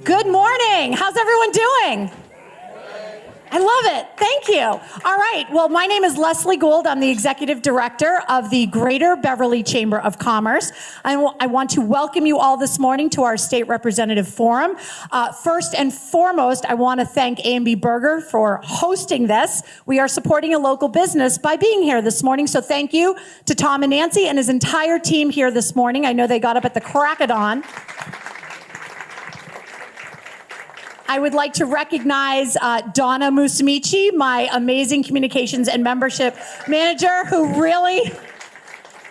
Good morning. How's everyone doing? I love it. Thank you. All right. Well, my name is Leslie Gould. I'm the Executive Director of the Greater Beverly Chamber of Commerce. I want to welcome you all this morning to our State Representative Forum. First and foremost, I want to thank A&B Burger for hosting this. We are supporting a local business by being here this morning, so thank you to Tom and Nancy and his entire team here this morning. I know they got up at the crack of dawn. I would like to recognize Donna Musamici, my amazing communications and membership manager, who really,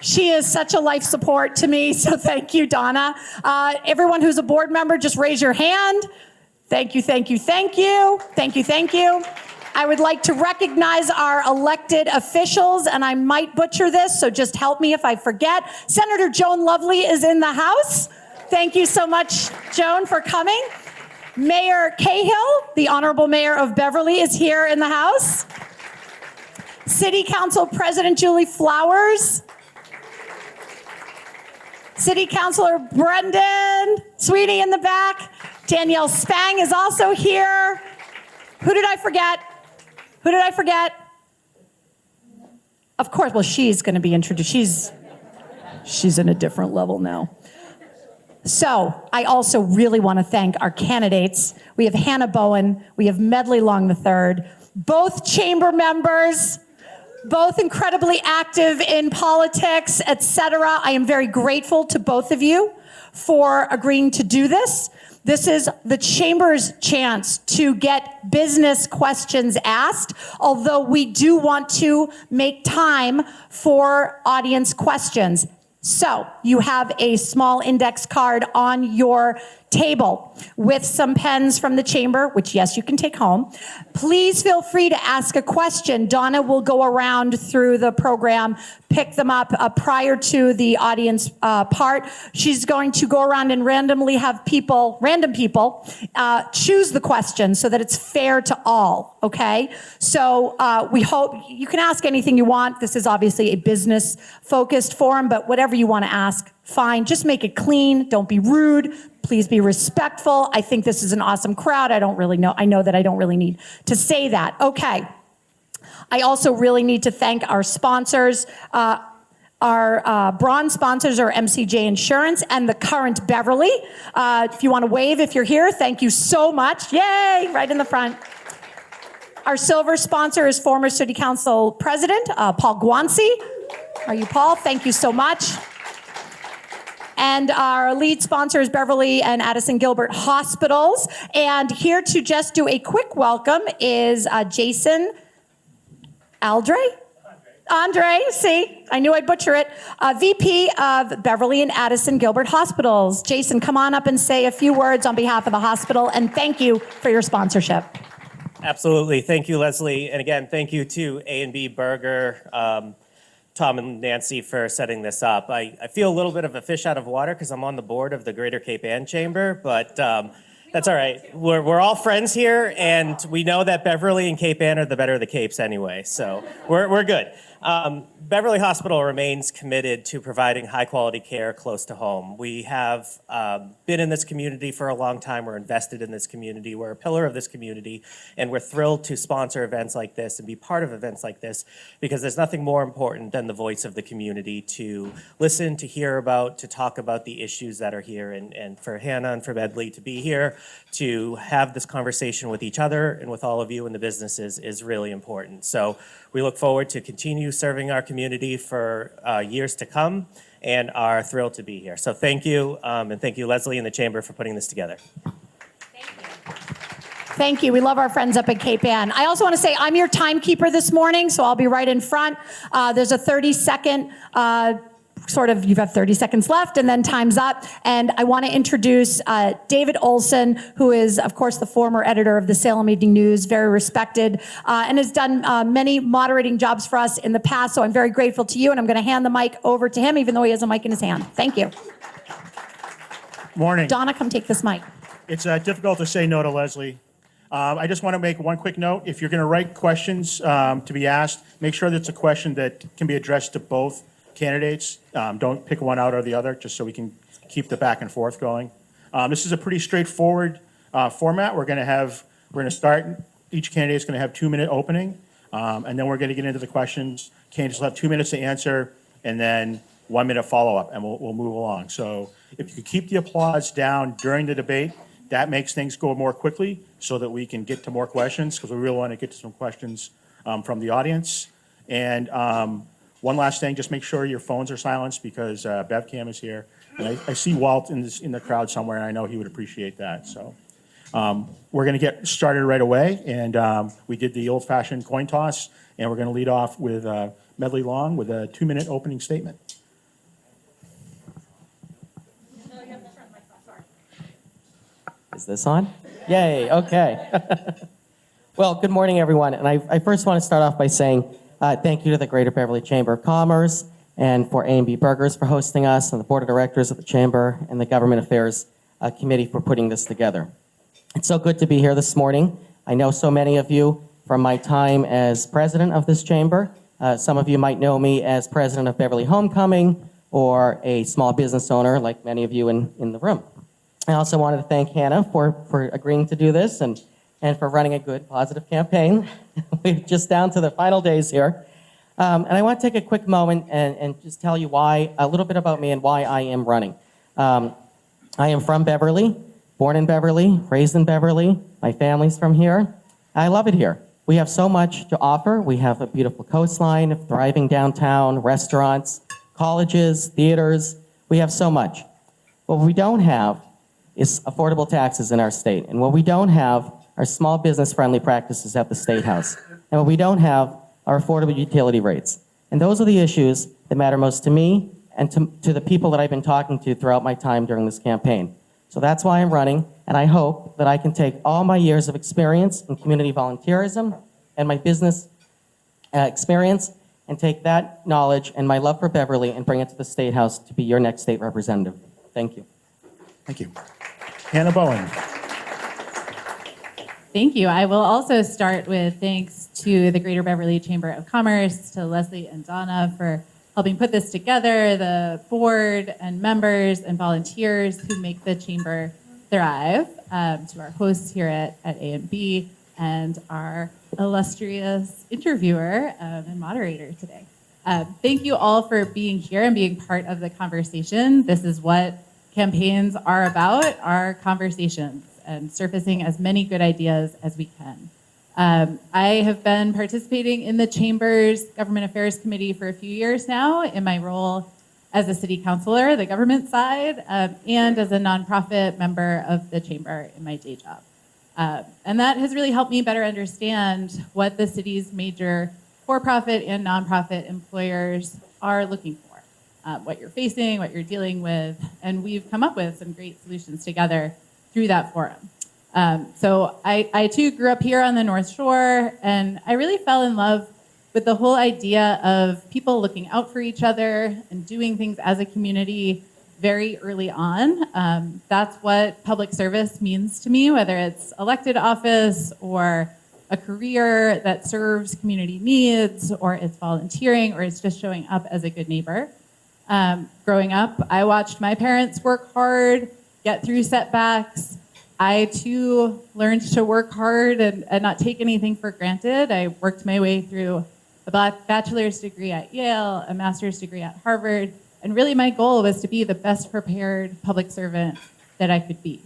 she is such a life support to me, so thank you, Donna. Everyone who's a board member, just raise your hand. Thank you, thank you, thank you. Thank you, thank you. I would like to recognize our elected officials, and I might butcher this, so just help me if I forget. Senator Joan Lovely is in the house. Thank you so much, Joan, for coming. Mayor Cahill, the Honorable Mayor of Beverly, is here in the house. City Council President Julie Flowers. City Councilor Brendan Sweeney in the back. Danielle Spang is also here. Who did I forget? Who did I forget? Of course, well, she's going to be introduced. She's in a different level now. So I also really want to thank our candidates. We have Hannah Bowen, we have Medley Long III, both chamber members, both incredibly active in politics, etc. I am very grateful to both of you for agreeing to do this. This is the chamber's chance to get business questions asked, although we do want to make time for audience questions. So you have a small index card on your table with some pens from the chamber, which, yes, you can take home. Please feel free to ask a question. Donna will go around through the program, pick them up prior to the audience part. She's going to go around and randomly have random people, choose the question so that it's fair to all, okay? So we hope you can ask anything you want. This is obviously a business-focused forum, but whatever you want to ask, fine. Just make it clean. Don't be rude. Please be respectful. I think this is an awesome crowd. I know that I don't really need to say that. Okay. I also really need to thank our sponsors. Our bronze sponsors are MCJ Insurance and the current Beverly. If you want to wave if you're here, thank you so much. Yay, right in the front. Our silver sponsor is former City Council President, Paul Guanci. Are you Paul? Thank you so much. And our lead sponsor is Beverly and Addison Gilbert Hospitals. And here to just do a quick welcome is Jason Andre, see, I knew I'd butcher it. VP of Beverly and Addison Gilbert Hospitals. Jason, come on up and say a few words on behalf of the hospital, and thank you for your sponsorship. Absolutely. Thank you, Leslie. And again, thank you to A&B Burger, Tom and Nancy for setting this up. I feel a little bit of a fish out of water because I'm on the board of the Greater Cape Ann Chamber, but that's all right. We're all friends here, and we know that Beverly and Cape Ann are the better of the Capes anyway, so we're good. Beverly Hospital remains committed to providing high-quality care close to home. We have been in this community for a long time. We're invested in this community. We're a pillar of this community, and we're thrilled to sponsor events like this and be part of events like this because there's nothing more important than the voice of the community to listen, to hear about, to talk about the issues that are here, and for Hannah and for Medley to be here to have this conversation with each other and with all of you in the businesses is really important. So we look forward to continue serving our community for years to come and are thrilled to be here. So thank you, and thank you, Leslie and the Chamber, for putting this together. Thank you. Thank you. We love our friends up at Cape Ann. I also want to say I'm your timekeeper this morning, so I'll be right in front. There's a 30-second you have 30 seconds left and then time's up. And I want to introduce David Olson, who is, of course, the former editor of the Salem Evening News, very respected, and has done many moderating jobs for us in the past. So I'm very grateful to you, and I'm going to hand the mic over to him, even though he has a mic in his hand. Thank you. Morning. Donna, come take this mic. It's difficult to say no to Leslie. I just want to make one quick note. If you're going to write questions to be asked, make sure that's a question that can be addressed to both candidates. Don't pick one out or the other, just so we can keep the back and forth going. This is a pretty straightforward format. We're going to start, each candidate's going to have 2-minute opening, and then we're going to get into the questions. Candidates will have 2 minutes to answer, and then 1-minute follow-up, and we'll move along. So if you could keep the applause down during the debate, that makes things go more quickly so that we can get to more questions, because we really want to get to some questions from the audience. And one last thing, just make sure your phones are silenced, because BevCam is here. And I see Walt in the crowd somewhere, and I know he would appreciate that. So we're going to get started right away. And we did the old-fashioned coin toss, and we're going to lead off with Medley Long with a 2-minute opening statement. Is this on? Yay, okay. Well, good morning, everyone. And I first want to start off by saying thank you to the Greater Beverly Chamber of Commerce and for A&B Burgers for hosting us, and the Board of Directors of the Chamber and the Government Affairs Committee for putting this together. It's so good to be here this morning. I know so many of you from my time as president of this chamber. Some of you might know me as president of Beverly Homecoming or a small business owner like many of you in the room. I also wanted to thank Hannah for agreeing to do this and for running a good, positive campaign. We're just down to the final days here. And I want to take a quick moment and just tell you a little bit about me and why I am running. I am from Beverly, born in Beverly, raised in Beverly. My family's from here. I love it here. We have so much to offer. We have a beautiful coastline, thriving downtown, restaurants, colleges, theaters. We have so much. What we don't have is affordable taxes in our state. And what we don't have are small business-friendly practices at the State House. And what we don't have are affordable utility rates. And those are the issues that matter most to me and to the people that I've been talking to throughout my time during this campaign. So that's why I'm running, and I hope that I can take all my years of experience in community volunteerism and my business experience and take that knowledge and my love for Beverly and bring it to the State House to be your next state representative. Thank you. Thank you. Hannah Bowen. Thank you. I will also start with thanks to the Greater Beverly Chamber of Commerce, to Leslie and Donna for helping put this together, the board and members and volunteers who make the chamber thrive, to our hosts here at A&B, and our illustrious interviewer and moderator today. Thank you all for being here and being part of the conversation. This is what campaigns are about, our conversations, and surfacing as many good ideas as we can. I have been participating in the Chamber's Government Affairs Committee for a few years now in my role as a city councilor, the government side, and as a nonprofit member of the Chamber in my day job. And that has really helped me better understand what the city's major for-profit and nonprofit employers are looking for, what you're facing, what you're dealing with, and we've come up with some great solutions together through that forum. So I too grew up here on the North Shore, and I really fell in love with the whole idea of people looking out for each other and doing things as a community very early on. That's what public service means to me, whether it's elected office or a career that serves community needs, or it's volunteering, or it's just showing up as a good neighbor. Growing up, I watched my parents work hard, get through setbacks. I too learned to work hard and not take anything for granted. I worked my way through a bachelor's degree at Yale, a master's degree at Harvard, and really my goal was to be the best prepared public servant that I could be.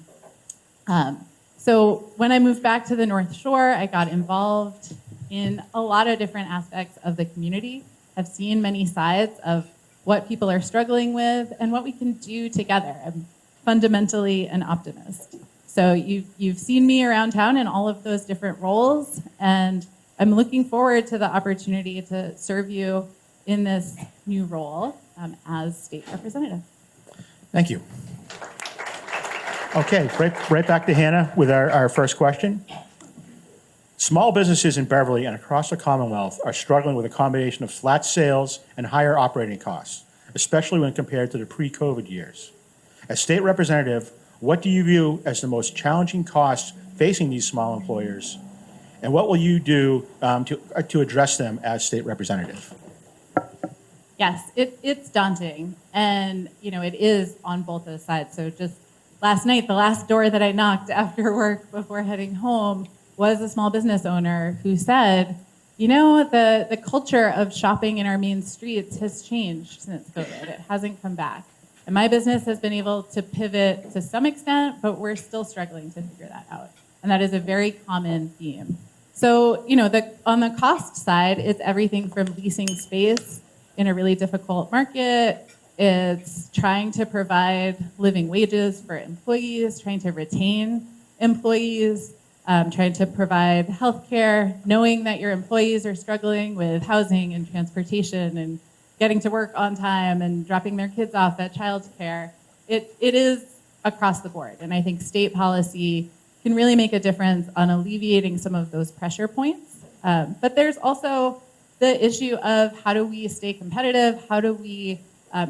So when I moved back to the North Shore, I got involved in a lot of different aspects of the community. I've seen many sides of what people are struggling with and what we can do together. I'm fundamentally an optimist. So you've seen me around town in all of those different roles, and I'm looking forward to the opportunity to serve you in this new role as state representative. Thank you. Okay, right back to Hannah with our first question. Small businesses in Beverly and across the Commonwealth are struggling with a combination of flat sales and higher operating costs, especially when compared to the pre-COVID years. As state representative, what do you view as the most challenging costs facing these small employers, and what will you do to address them as state representative? Yes, it's daunting, and it is on both those sides. So just last night, the last door that I knocked after work before heading home was a small business owner who said, you know, the culture of shopping in our main streets has changed since COVID. It hasn't come back. And my business has been able to pivot to some extent, but we're still struggling to figure that out. And that is a very common theme. So, you know, on the cost side, it's everything from leasing space in a really difficult market. It's trying to provide living wages for employees, trying to retain employees, trying to provide healthcare, knowing that your employees are struggling with housing and transportation and getting to work on time and dropping their kids off at childcare. It is across the board. And I think state policy can really make a difference on alleviating some of those pressure points. But there's also the issue of how do we stay competitive? How do we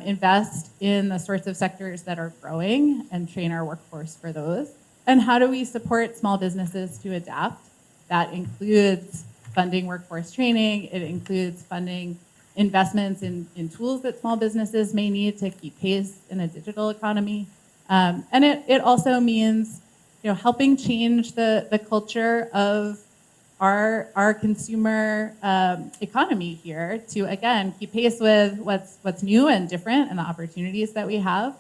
invest in the sorts of sectors that are growing and train our workforce for those? And how do we support small businesses to adapt? That includes funding workforce training. It includes funding investments in tools that small businesses may need to keep pace in a digital economy. And it also means, you know, helping change the culture of our consumer economy here to, again, keep pace with what's new and different and the opportunities that we have,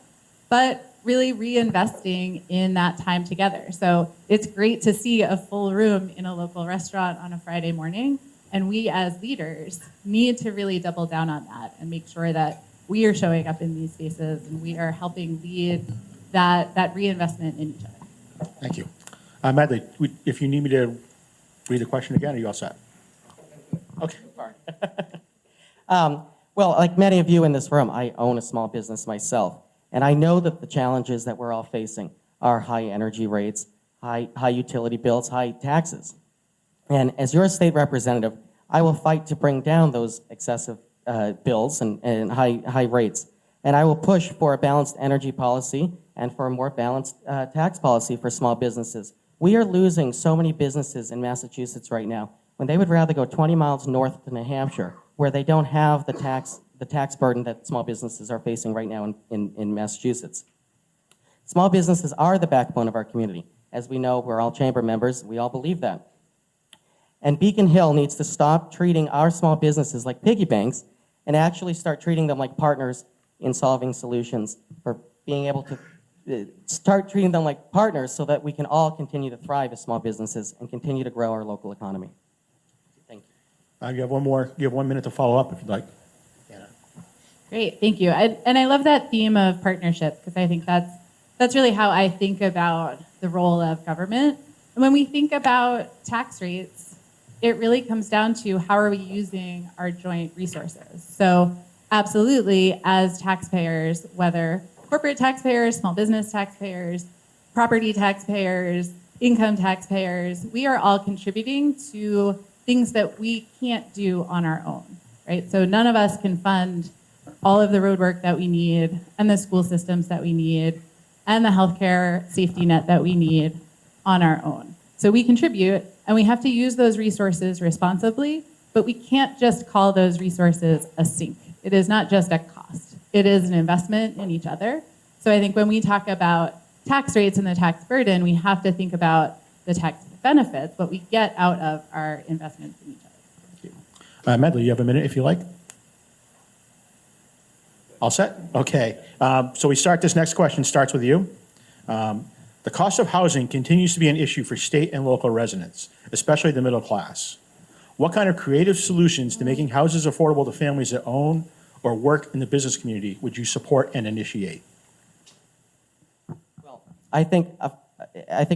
but really reinvesting in that time together. So it's great to see a full room in a local restaurant on a Friday morning, and we as leaders need to really double down on that and make sure that we are showing up in these spaces and we are helping lead that reinvestment in each other. Thank you. Medley, if you need me to read the question again, are you all set? Okay. Well, like many of you in this room, I own a small business myself. And I know that the challenges that we're all facing are high energy rates, high utility bills, high taxes. And as your state representative, I will fight to bring down those excessive bills and high rates. And I will push for a balanced energy policy and for a more balanced tax policy for small businesses. We are losing so many businesses in Massachusetts right now when they would rather go 20 miles north to New Hampshire, where they don't have the tax burden that small businesses are facing right now in Massachusetts. Small businesses are the backbone of our community. As we know, we're all chamber members. We all believe that. And Beacon Hill needs to stop treating our small businesses like piggy banks and actually start treating them like partners in solving solutions, for being able to start treating them like partners so that we can all continue to thrive as small businesses and continue to grow our local economy. Thank you. You have one more. You have 1 minute to follow up if you'd like. Great, thank you. And I love that theme of partnership because I think that's really how I think about the role of government. And when we think about tax rates, it really comes down to how are we using our joint resources. So absolutely, as taxpayers, whether corporate taxpayers, small business taxpayers, property taxpayers, income taxpayers, we are all contributing to things that we can't do on our own, right? So none of us can fund all of the road work that we need and the school systems that we need and the healthcare safety net that we need on our own. So we contribute and we have to use those resources responsibly, but we can't just call those resources a sink. It is not just a cost. It is an investment in each other. So I think when we talk about tax rates and the tax burden, we have to think about the tax benefits, what we get out of our investments in each other. Medley, you have a minute if you like. All set? Okay. So we start, this next question starts with you. The cost of housing continues to be an issue for state and local residents, especially the middle class. What kind of creative solutions to making houses affordable to families that own or work in the business community would you support and initiate? Well, I think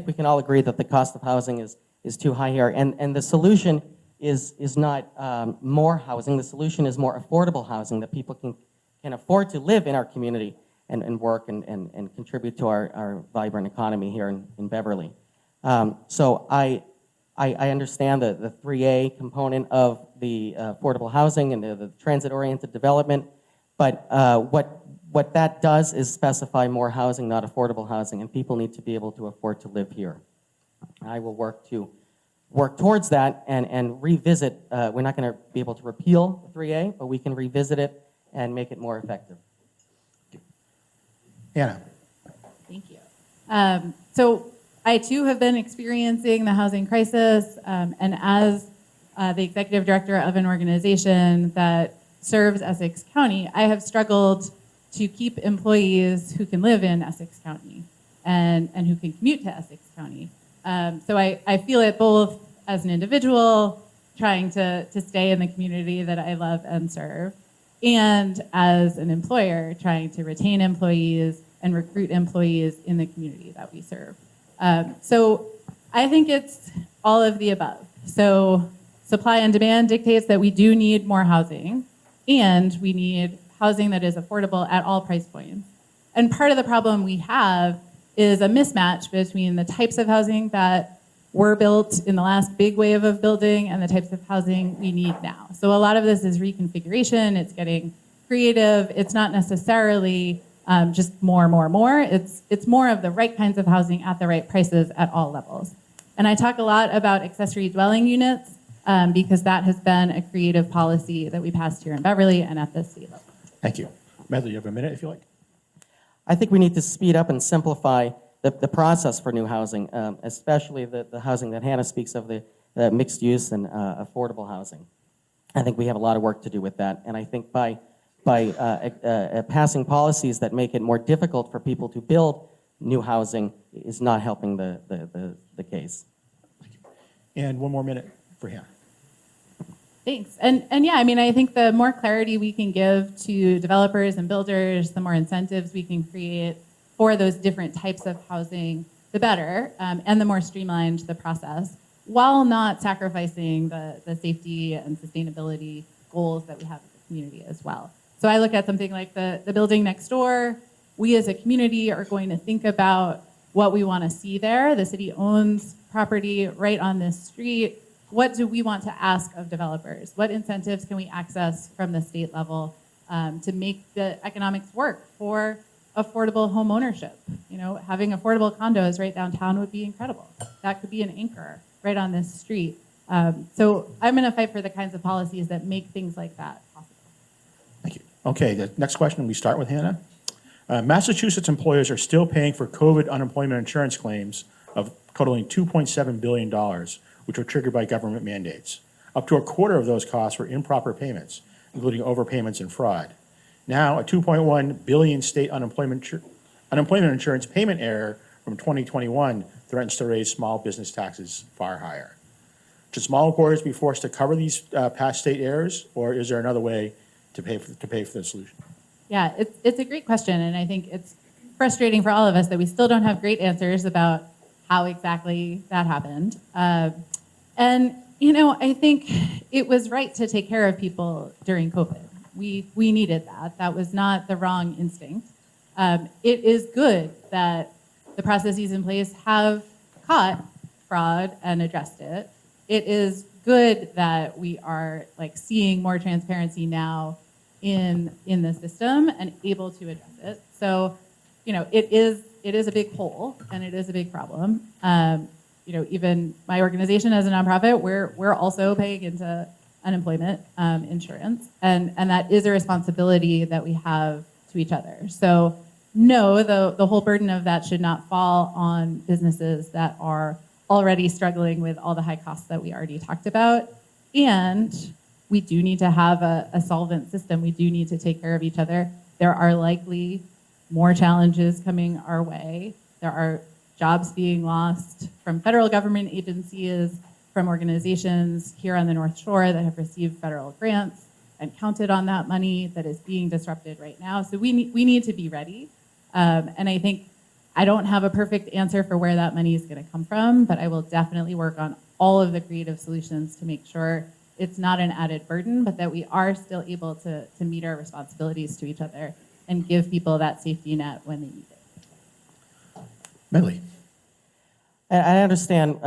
we can all agree that the cost of housing is too high here, and the solution is not more housing. The solution is more affordable housing that people can afford to live in our community and work and contribute to our vibrant economy here in Beverly. So I understand the 3A component of the affordable housing and the transit-oriented development, but what that does is specify more housing, not affordable housing, and people need to be able to afford to live here. I will work towards that and revisit. We're not going to be able to repeal the 3A, but we can revisit it and make it more effective. Anna. Thank you. So I too have been experiencing the housing crisis, and as the executive director of an organization that serves Essex County, I have struggled to keep employees who can live in Essex County and who can commute to Essex County. So I feel it both as an individual trying to stay in the community that I love and serve, and as an employer trying to retain employees and recruit employees in the community that we serve. So I think it's all of the above. So supply and demand dictates that we do need more housing, and we need housing that is affordable at all price points. And part of the problem we have is a mismatch between the types of housing that were built in the last big wave of building and the types of housing we need now. So a lot of this is reconfiguration, it's getting creative, it's not necessarily just more. It's more of the right kinds of housing at the right prices at all levels. And I talk a lot about accessory dwelling units because that has been a creative policy that we passed here in Beverly and at the state level. Thank you. Medley, you have a minute if you like. I think we need to speed up and simplify the process for new housing, especially the housing that Hannah speaks of, the mixed use and affordable housing. I think we have a lot of work to do with that. And I think by passing policies that make it more difficult for people to build new housing is not helping the case. And one more minute for Hannah. Thanks. And yeah, I mean, I think the more clarity we can give to developers and builders, the more incentives we can create for those different types of housing, the better, and the more streamlined the process, while not sacrificing the safety and sustainability goals that we have in the community as well. So I look at something like the building next door. We as a community are going to think about what we want to see there. The city owns property right on this street. What do we want to ask of developers? What incentives can we access from the state level to make the economics work for affordable home ownership? You know, having affordable condos right downtown would be incredible. That could be an anchor right on this street. So I'm going to fight for the kinds of policies that make things like that possible. Thank you. Okay, the next question, we start with Hannah. Massachusetts employers are still paying for COVID unemployment insurance claims of totaling $2.7 billion, which were triggered by government mandates. Up to a quarter of those costs were improper payments, including overpayments and fraud. Now, a $2.1 billion state unemployment insurance payment error from 2021 threatens to raise small business taxes far higher. Should small employers be forced to cover these past state errors, or is there another way to pay for the solution? Yeah, it's a great question, and I think it's frustrating for all of us that we still don't have great answers about how exactly that happened. And, you know, I think it was right to take care of people during COVID. We needed that. That was not the wrong instinct. It is good that the processes in place have caught fraud and addressed it. It is good that we are seeing more transparency now in the system and able to address it. So, you know, it is a big hole and it is a big problem. You know, even my organization as a nonprofit, we're also paying into unemployment insurance, and that is a responsibility that we have to each other. So no, the whole burden of that should not fall on businesses that are already struggling with all the high costs that we already talked about. And we do need to have a solvent system. We do need to take care of each other. There are likely more challenges coming our way. There are jobs being lost from federal government agencies, from organizations here on the North Shore that have received federal grants and counted on that money that is being disrupted right now. So we need to be ready. And I think I don't have a perfect answer for where that money is going to come from, but I will definitely work on all of the creative solutions to make sure it's not an added burden, but that we are still able to meet our responsibilities to each other and give people that safety net when they need it. Medley. I understand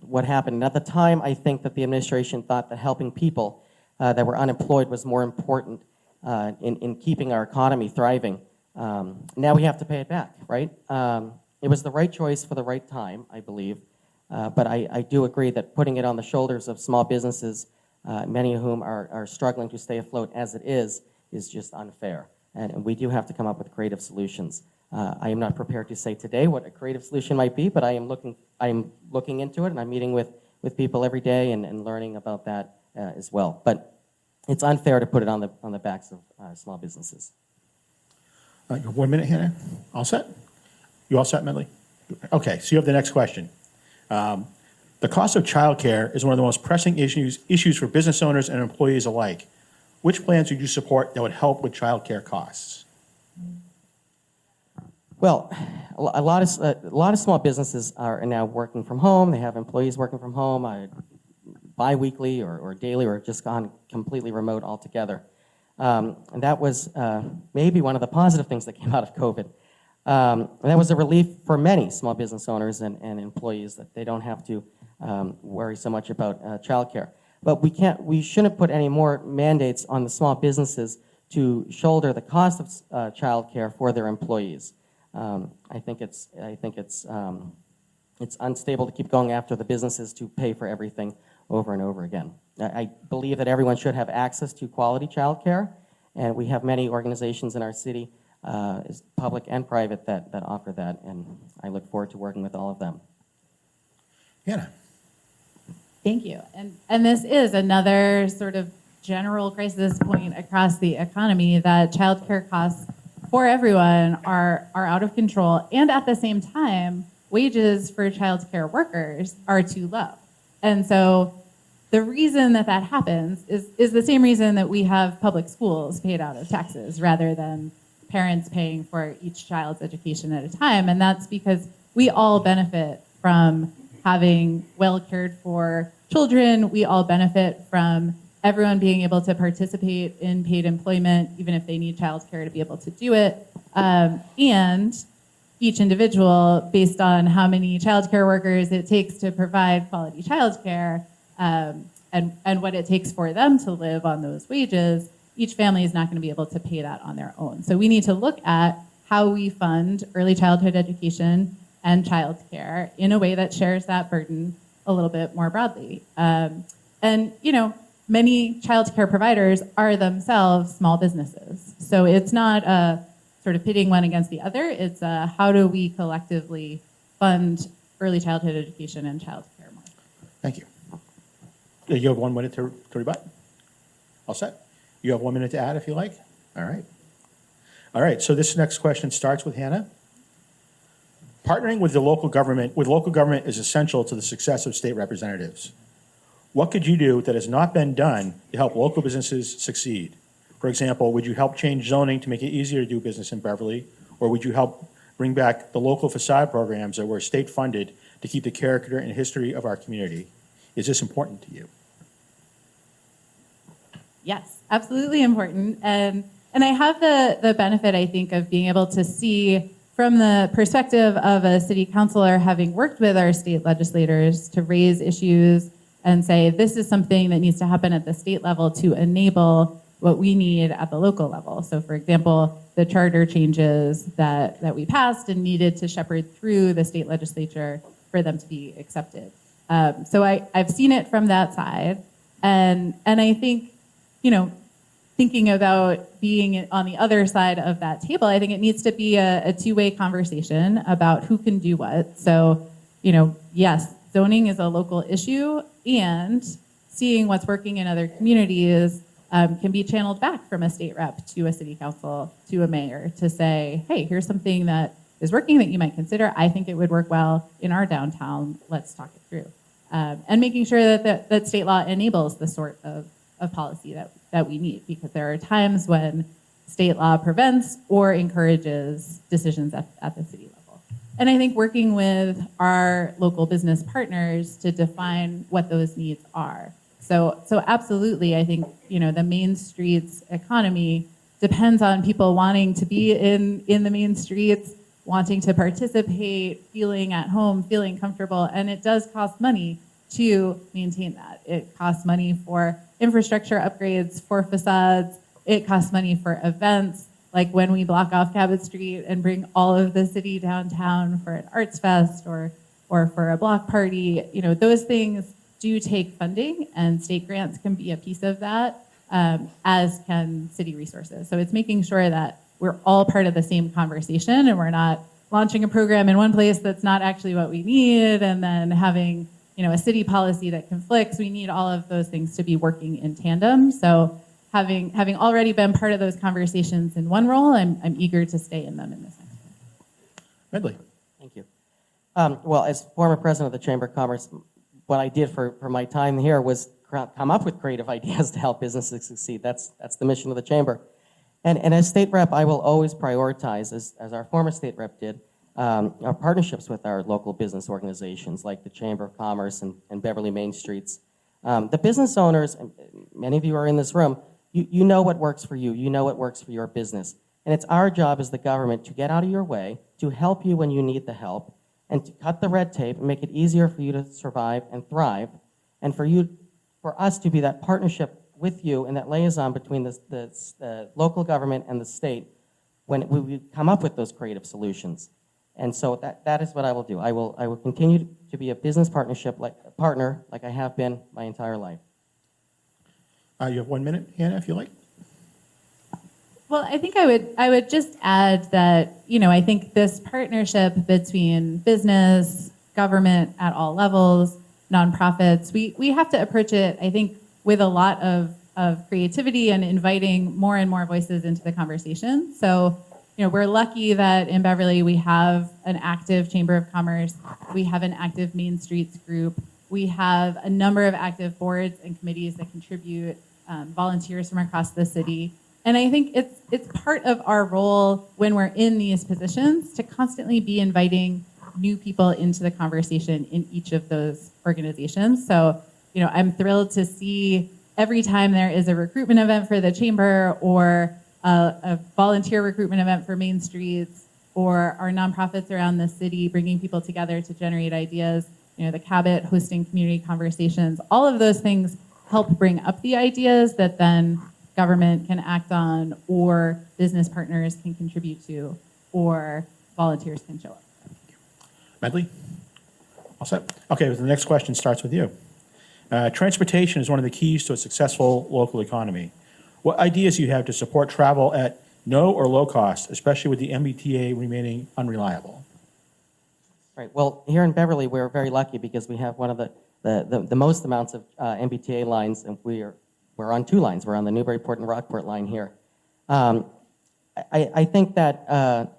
what happened. At the time, I think that the administration thought that helping people that were unemployed was more important in keeping our economy thriving. Now we have to pay it back, right? It was the right choice for the right time, I believe. But I do agree that putting it on the shoulders of small businesses, many of whom are struggling to stay afloat as it is just unfair. And we do have to come up with creative solutions. I am not prepared to say today what a creative solution might be, but I am looking into it, and I'm meeting with people every day and learning about that as well. But it's unfair to put it on the backs of small businesses. 1 minute, Hannah. All set? You all set, Medley? Okay, so you have the next question. The cost of childcare is one of the most pressing issues for business owners and employees alike. Which plans would you support that would help with childcare costs? Well, a lot of small businesses are now working from home. They have employees working from home, bi-weekly or daily, or just gone completely remote altogether. And that was maybe one of the positive things that came out of COVID. And that was a relief for many small business owners and employees that they don't have to worry so much about childcare. But we shouldn't put any more mandates on the small businesses to shoulder the cost of childcare for their employees. I think it's unstable to keep going after the businesses to pay for everything over and over again. I believe that everyone should have access to quality childcare, and we have many organizations in our city, public and private, that offer that, and I look forward to working with all of them. Hannah. Thank you. And this is another sort of general crisis point across the economy, that childcare costs for everyone are out of control, and at the same time, wages for childcare workers are too low. And so the reason that happens is the same reason that we have public schools paid out of taxes rather than parents paying for each child's education at a time. And that's because we all benefit from having well cared for children. We all benefit from everyone being able to participate in paid employment, even if they need childcare to be able to do it. And each individual, based on how many childcare workers it takes to provide quality childcare, and what it takes for them to live on those wages, each family is not going to be able to pay that on their own. So we need to look at how we fund early childhood education and childcare in a way that shares that burden a little bit more broadly. And, many childcare providers are themselves small businesses. So it's not a sort of pitting one against the other. It's how do we collectively fund early childhood education and childcare more? Thank you. You have 1 minute to rebut? All set? You have 1 minute to add if you like? All right. All right, so this next question starts with Hannah. Partnering with local government is essential to the success of state representatives. What could you do that has not been done to help local businesses succeed? For example, would you help change zoning to make it easier to do business in Beverly? Or would you help bring back the local facade programs that were state funded to keep the character and history of our community? Is this important to you? Yes, absolutely important. And I have the benefit, I think, of being able to see from the perspective of a city councilor, having worked with our state legislators to raise issues and say, this is something that needs to happen at the state level to enable what we need at the local level. So for example, the charter changes that we passed and needed to shepherd through the state legislature for them to be accepted. So I've seen it from that side. And I think, thinking about being on the other side of that table, I think it needs to be a two-way conversation about who can do what. So, yes, zoning is a local issue, and seeing what's working in other communities can be channeled back from a state rep to a city council to a mayor to say, hey, here's something that is working that you might consider. I think it would work well in our downtown. Let's talk it through. And making sure that state law enables the sort of policy that we need, because there are times when state law prevents or encourages decisions at the city level. And I think working with our local business partners to define what those needs are. So absolutely, I think, the main streets economy depends on people wanting to be in the main streets, wanting to participate, feeling at home, feeling comfortable, and it does cost money to maintain that. It costs money for infrastructure upgrades, for facades. It costs money for events, like when we block off Cabot Street and bring all of the city downtown for an arts fest or for a block party. Those things do take funding, and state grants can be a piece of that, as can city resources. So it's making sure that we're all part of the same conversation, and we're not launching a program in one place that's not actually what we need, and then having a city policy that conflicts. We need all of those things to be working in tandem. So having already been part of those conversations in one role, I'm eager to stay in them in this next one. Medley. Thank you. Well, as former president of the Chamber of Commerce, what I did for my time here was come up with creative ideas to help businesses succeed. That's the mission of the Chamber. And as state rep, I will always prioritize, as our former state rep did, our partnerships with our local business organizations like the Chamber of Commerce and Beverly Main Streets. The business owners, and many of you are in this room, you know what works for you. You know what works for your business. And it's our job as the government to get out of your way, to help you when you need the help, and to cut the red tape and make it easier for you to survive and thrive, and for us to be that partnership with you and that liaison between the local government and the state when we come up with those creative solutions. And so that is what I will do. I will continue to be a business partner like I have been my entire life. You have 1 minute, Hannah, if you like. Well, I think I would just add that, I think this partnership between business, government at all levels, nonprofits, we have to approach it, I think, with a lot of creativity and inviting more and more voices into the conversation. So, we're lucky that in Beverly we have an active Chamber of Commerce, we have an active Main Streets group, we have a number of active boards and committees that contribute volunteers from across the city. And I think it's part of our role when we're in these positions to constantly be inviting new people into the conversation in each of those organizations. So, I'm thrilled to see every time there is a recruitment event for the Chamber or a volunteer recruitment event for Main Streets or our nonprofits around the city bringing people together to generate ideas, the Cabot hosting community conversations, all of those things help bring up the ideas that then government can act on, or business partners can contribute to, or volunteers can show up. Medley? All set? Okay, the next question starts with you. Transportation is one of the keys to a successful local economy. What ideas do you have to support travel at no or low cost, especially with the MBTA remaining unreliable? Right. Well, here in Beverly, we're very lucky because we have one of the most amounts of MBTA lines, and we're on two lines. We're on the Newburyport and Rockport line here. I think that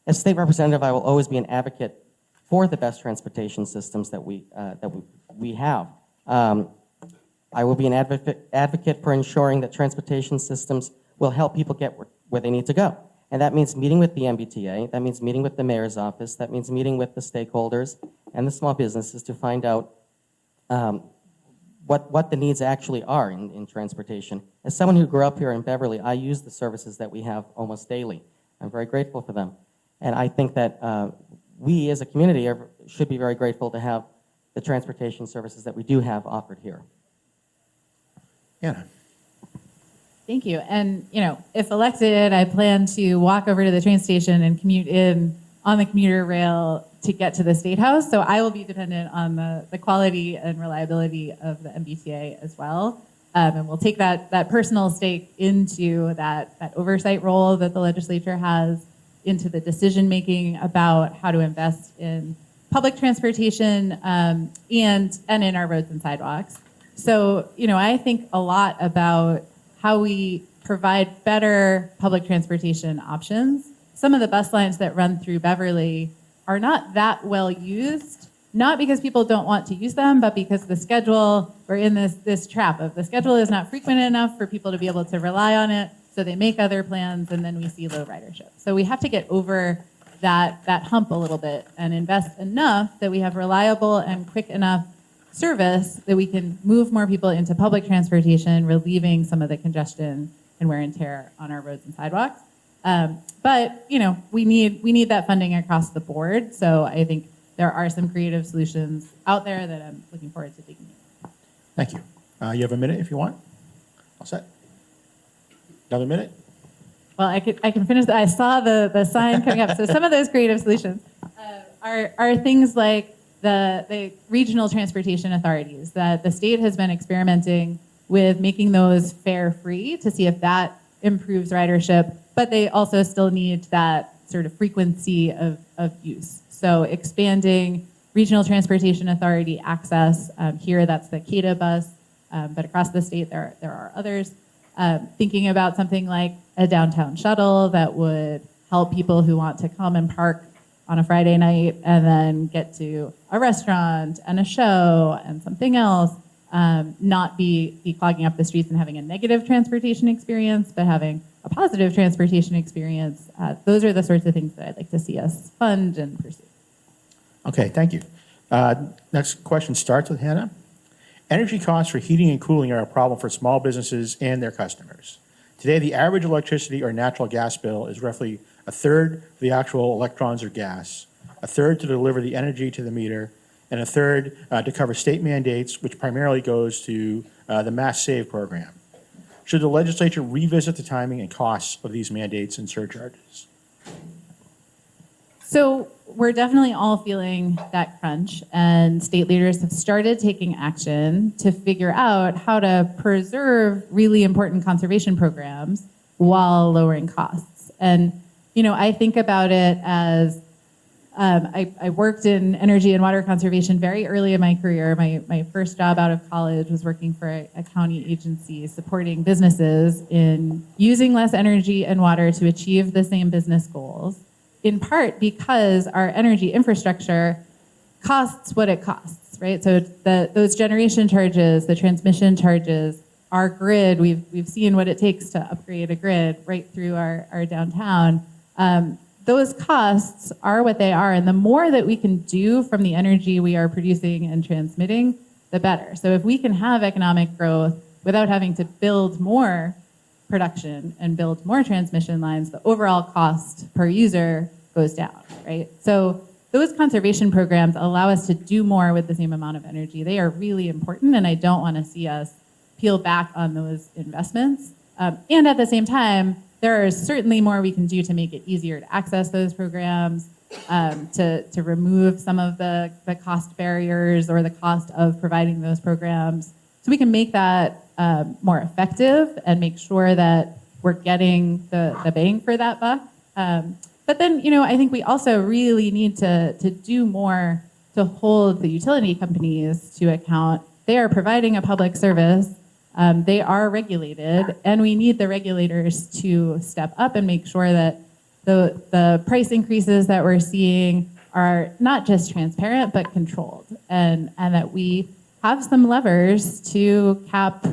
as state representative, I will always be an advocate for the best transportation systems that we have. I will be an advocate for ensuring that transportation systems will help people get where they need to go. And that means meeting with the MBTA, that means meeting with the mayor's office, that means meeting with the stakeholders and the small businesses to find out what the needs actually are in transportation. As someone who grew up here in Beverly, I use the services that we have almost daily. I'm very grateful for them. And I think that we as a community should be very grateful to have the transportation services that we do have offered here. Anna. Thank you. And, if elected, I plan to walk over to the train station and commute in on the commuter rail to get to the State House. So I will be dependent on the quality and reliability of the MBTA as well. And we'll take that personal stake into that oversight role that the legislature has, into the decision-making about how to invest in public transportation and in our roads and sidewalks. So, I think a lot about how we provide better public transportation options. Some of the bus lines that run through Beverly are not that well used, not because people don't want to use them, but because the schedule, we're in this trap of the schedule is not frequent enough for people to be able to rely on it, so they make other plans, and then we see low ridership. So we have to get over that hump a little bit and invest enough that we have reliable and quick enough service that we can move more people into public transportation, relieving some of the congestion and wear and tear on our roads and sidewalks. But we need that funding across the board. So I think there are some creative solutions out there that I'm looking forward to digging into. Thank you. You have a minute if you want. All set. Another minute? Well, I can finish. I saw the sign coming up. So some of those creative solutions are things like the regional transportation authorities that the state has been experimenting with, making those fare free to see if that improves ridership. but they also still need that sort of frequency of use. So expanding regional transportation authority access, here that's the CATA bus, but across the state there are others. Thinking about something like a downtown shuttle that would help people who want to come and park on a Friday night and then get to a restaurant and a show and something else, not be clogging up the streets and having a negative transportation experience, but having a positive transportation experience. Those are the sorts of things that I'd like to see us fund and pursue. Okay, thank you. Next question starts with Hannah. Energy costs for heating and cooling are a problem for small businesses and their customers. Today, the average electricity or natural gas bill is roughly a third of the actual electrons or gas, a third to deliver the energy to the meter, and a third to cover state mandates, which primarily goes to the Mass Save program. Should the legislature revisit the timing and costs of these mandates and surcharges? So we're definitely all feeling that crunch, and state leaders have started taking action to figure out how to preserve really important conservation programs while lowering costs. And, you know, I think about it as I worked in energy and water conservation very early in my career. My first job out of college was working for a county agency supporting businesses in using less energy and water to achieve the same business goals, in part because our energy infrastructure costs what it costs, right? So those generation charges, the transmission charges, our grid, we've seen what it takes to upgrade a grid right through our downtown. Those costs are what they are, and the more that we can do from the energy we are producing and transmitting, the better. So if we can have economic growth without having to build more production and build more transmission lines, the overall cost per user goes down, right? So those conservation programs allow us to do more with the same amount of energy. They are really important, and I don't want to see us peel back on those investments. And at the same time, there is certainly more we can do to make it easier to access those programs, to remove some of the cost barriers or the cost of providing those programs, so we can make that more effective and make sure that we're getting the bang for that buck. But then, you know, I think we also really need to do more to hold the utility companies to account. They are providing a public service. They are regulated, and we need the regulators to step up and make sure that the price increases that we're seeing are not just transparent, but controlled, and that we have some levers to cap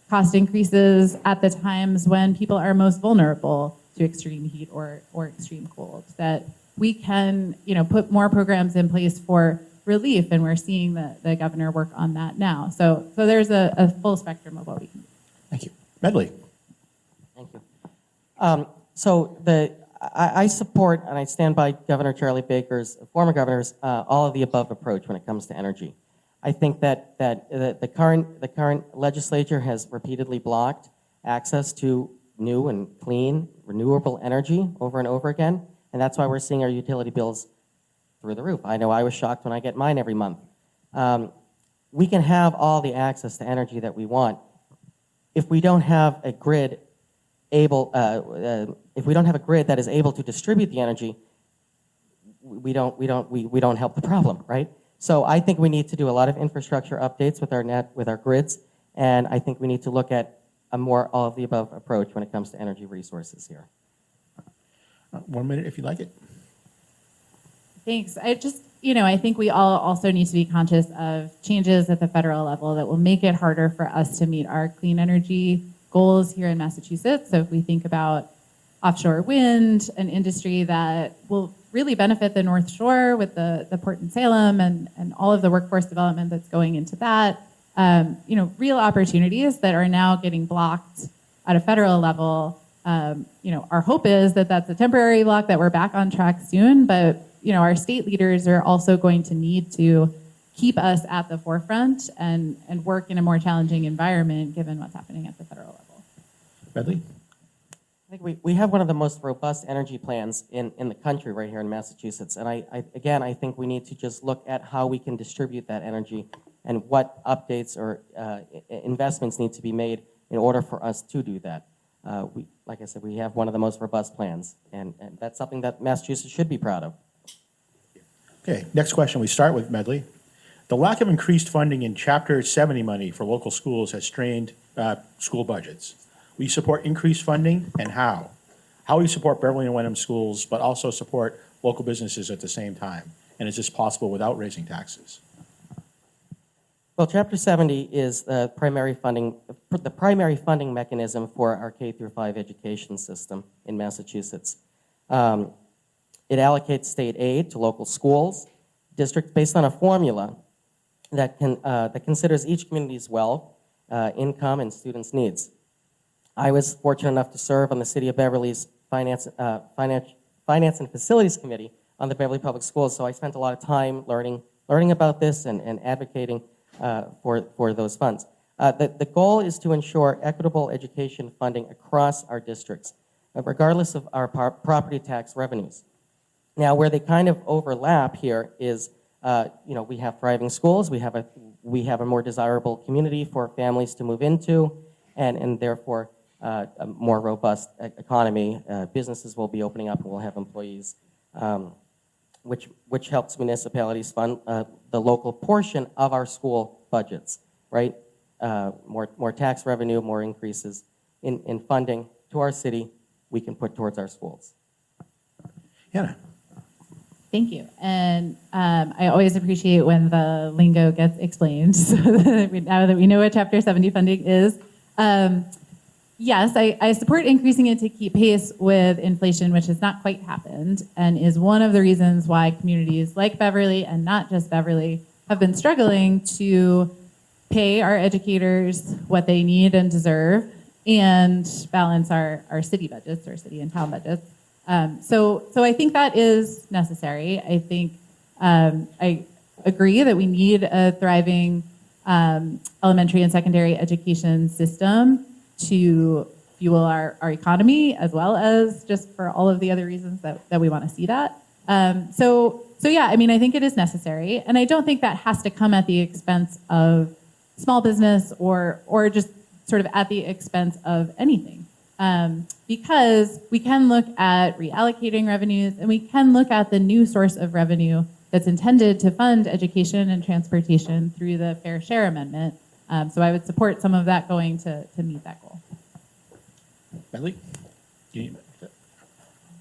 cost increases at the times when people are most vulnerable to extreme heat or extreme cold, that we can, you know, put more programs in place for relief, and we're seeing the governor work on that now. So there's a full spectrum of what we can do. Thank you. Medley. Thank you. I support and I stand by Governor Charlie Baker's, former governor's, all of the above approach when it comes to energy. I think that the current legislature has repeatedly blocked access to new and clean renewable energy over and over again, and that's why we're seeing our utility bills through the roof. I know I was shocked when I get mine every month. We can have all the access to energy that we want if we don't have a grid if we don't have a grid that is able to distribute the energy. We don't help the problem, right? So I think we need to do a lot of infrastructure updates with our grids, and I think we need to look at a more all of the above approach when it comes to energy resources here. 1 minute if you like it. Thanks. I think we all also need to be conscious of changes at the federal level that will make it harder for us to meet our clean energy goals here in Massachusetts. So if we think about offshore wind, an industry that will really benefit the North Shore with the port in Salem and all of the workforce development that's going into that, real opportunities that are now getting blocked at a federal level. Our hope is that that's a temporary block, that we're back on track soon, but our state leaders are also going to need to keep us at the forefront and work in a more challenging environment given what's happening at the federal level. Medley. I think we have one of the most robust energy plans in the country right here in Massachusetts. And I think we need to just look at how we can distribute that energy and what updates or investments need to be made in order for us to do that. like I said, we have one of the most robust plans, and that's something that Massachusetts should be proud of. Okay, next question. We start with Medley. The lack of increased funding in Chapter 70 money for local schools has strained school budgets. Will you support increased funding, and how? How will you support Beverly and Wenham schools, but also support local businesses at the same time? And is this possible without raising taxes? Well, Chapter 70 is the primary funding mechanism for our K through 5 education system in Massachusetts. It allocates state aid to local schools, districts based on a formula that considers each community's wealth, income, and students' needs. I was fortunate enough to serve on the City of Beverly's Finance and Facilities Committee on the Beverly Public Schools, so I spent a lot of time learning about this and advocating for those funds. The goal is to ensure equitable education funding across our districts, regardless of our property tax revenues. Now, where they kind of overlap here is, we have thriving schools, we have a more desirable community for families to move into, and therefore a more robust economy. Businesses will be opening up and we'll have employees, which helps municipalities fund the local portion of our school budgets, right? More tax revenue, more increases in funding to our city we can put towards our schools. Hannah. Thank you. And I always appreciate when the lingo gets explained so that now that we know what Chapter 70 funding is. Yes, I support increasing it to keep pace with inflation, which has not quite happened, and is one of the reasons why communities like Beverly, and not just Beverly, have been struggling to pay our educators what they need and deserve and balance our city budgets, our city and town budgets. So I think that is necessary. I think I agree that we need a thriving elementary and secondary education system to fuel our economy, as well as just for all of the other reasons that we want to see that. So yeah, I mean, I think it is necessary, and I don't think that has to come at the expense of small business or just sort of at the expense of anything. Because we can look at reallocating revenues, and we can look at the new source of revenue that's intended to fund education and transportation through the Fair Share Amendment. So I would support some of that going to meet that goal. Medley? And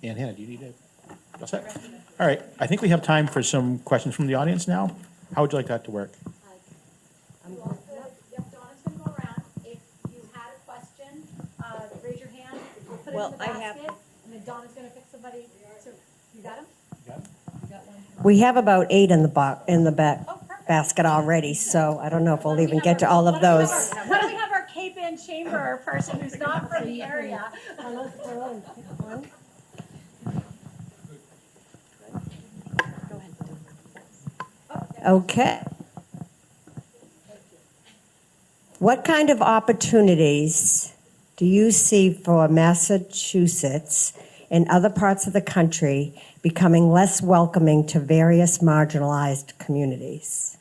Hannah, do you need all set? All right, I think we have time for some questions from the audience now. How would you like that to work? Yep, Donna's gonna go around. If you had a question, raise your hand. We'll put it in the basket, and then Donna's gonna pick somebody. So, you got him? You got one. We have about 8 in the back Oh, perfect. basket already, so I don't know if we'll even get to all of those. Why don't we have our Cape Ann Chamber person who's not from the area? Okay. What kind of opportunities do you see for Massachusetts and other parts of the country becoming less welcoming to various marginalized communities?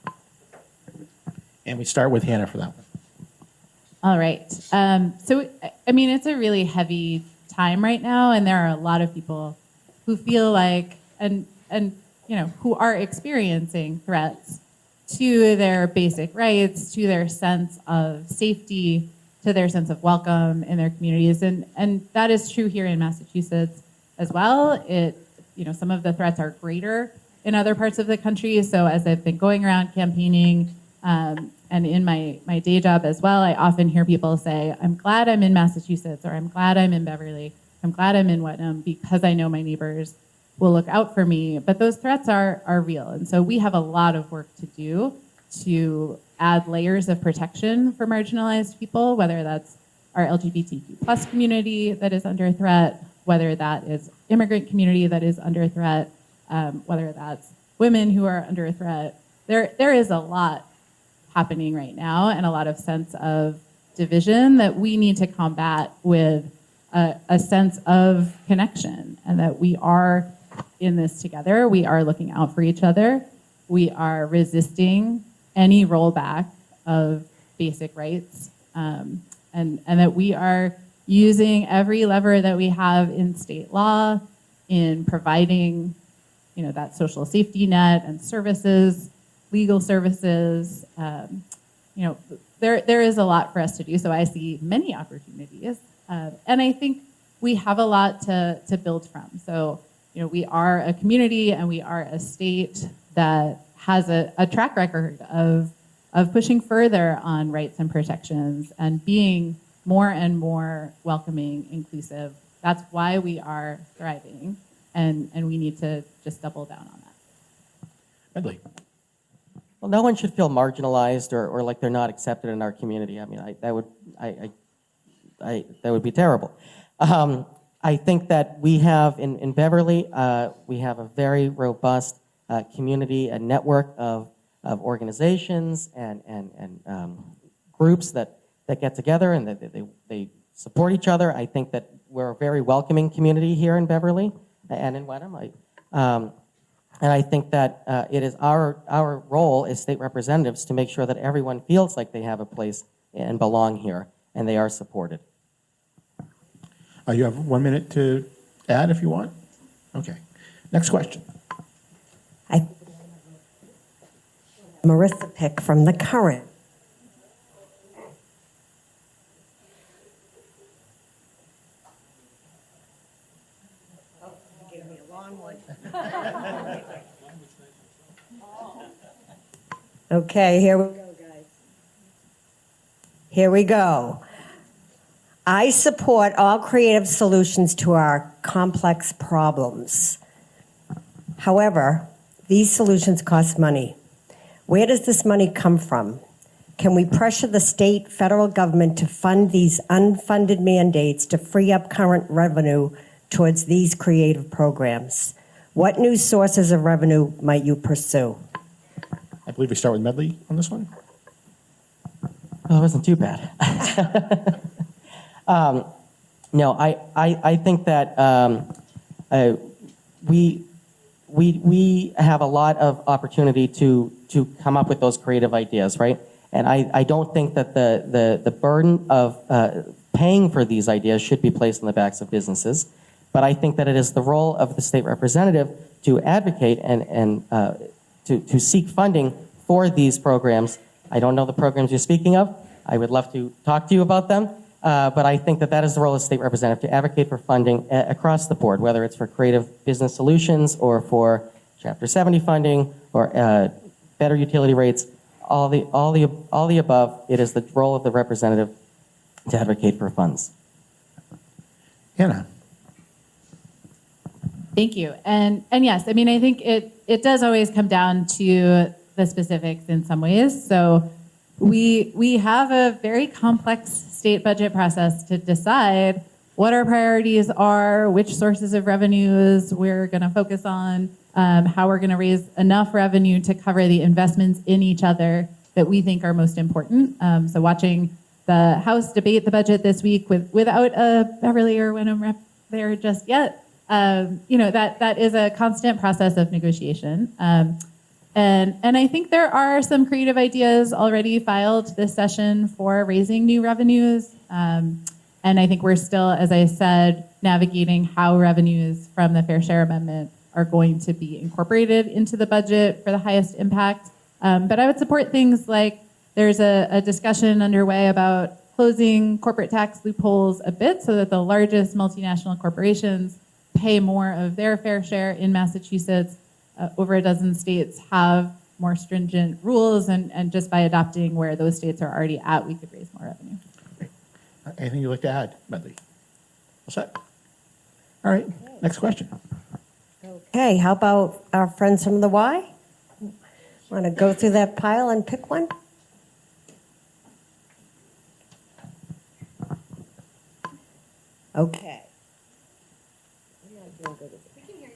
And we start with Hannah for that one. All right. So, I mean, it's a really heavy time right now, and there are a lot of people who feel like, and who are experiencing threats to their basic rights, to their sense of safety, to their sense of welcome in their communities, and that is true here in Massachusetts as well. Some of the threats are greater in other parts of the country. So as I've been going around campaigning, and in my day job as well, I often hear people say, I'm glad I'm in Massachusetts, or I'm glad I'm in Beverly, I'm glad I'm in Wenham, because I know my neighbors will look out for me. But those threats are real. And so we have a lot of work to do to add layers of protection for marginalized people, whether that's our LGBTQ plus community that is under threat, whether that is immigrant community that is under threat, whether that's women who are under threat. There is a lot happening right now, and a lot of sense of division that we need to combat with a sense of connection, and that we are in this together. We are looking out for each other. We are resisting any rollback of basic rights, and that we are using every lever that we have in state law in providing, that social safety net and services, legal services. There is a lot for us to do. So I see many opportunities, and I think we have a lot to build from. So we are a community and we are a state that has a track record of pushing further on rights and protections and being more and more welcoming, inclusive. That's why we are thriving, and we need to just double down on that. Medley. Well, no one should feel marginalized or like they're not accepted in our community. I mean, that would be terrible. I think that we have in Beverly, we have a very robust community and network of organizations and groups that get together and that they support each other. I think that we're a very welcoming community here in Beverly and in Wenham. And I think that it is our role as state representatives to make sure that everyone feels like they have a place and belong here and they are supported. You have 1 minute to add if you want. Okay. Next question. Marissa Pick from The Current. Give me a long one. Okay, here we go, guys. Here we go. I support all creative solutions to our complex problems. However, these solutions cost money. Where does this money come from? Can we pressure the state, federal government to fund these unfunded mandates to free up current revenue towards these creative programs? What new sources of revenue might you pursue? I believe we start with Medley on this one. Well, it wasn't too bad. No, I think that we have a lot of opportunity to come up with those creative ideas, right? And I don't think that the burden of paying for these ideas should be placed on the backs of businesses. But I think that it is the role of the state representative to advocate and to seek funding for these programs. I don't know the programs you're speaking of. I would love to talk to you about them. But I think that is the role of the state representative, to advocate for funding across the board, whether it's for creative business solutions or for Chapter 70 funding or better utility rates, all the above. It is the role of the representative to advocate for funds. Hannah. Thank you. And yes, I mean, I think it does always come down to the specifics in some ways. So we have a very complex state budget process to decide what our priorities are, which sources of revenues we're going to focus on, how we're going to raise enough revenue to cover the investments in each other that we think are most important. So watching the House debate the budget this week without a Beverly or Wenham rep there just yet, that is a constant process of negotiation. And I think there are some creative ideas already filed this session for raising new revenues. And I think we're still, as I said, navigating how revenues from the Fair Share Amendment are going to be incorporated into the budget for the highest impact. But I would support things like there's a discussion underway about closing corporate tax loopholes a bit so that the largest multinational corporations pay more of their fair share in Massachusetts. Over a dozen states have more stringent rules, and just by adopting where those states are already at, we could raise more revenue. Anything you'd like to add, Medley? All set? All right, next question. Okay, how about our friends from the Y? Want to go through that pile and pick one? Okay.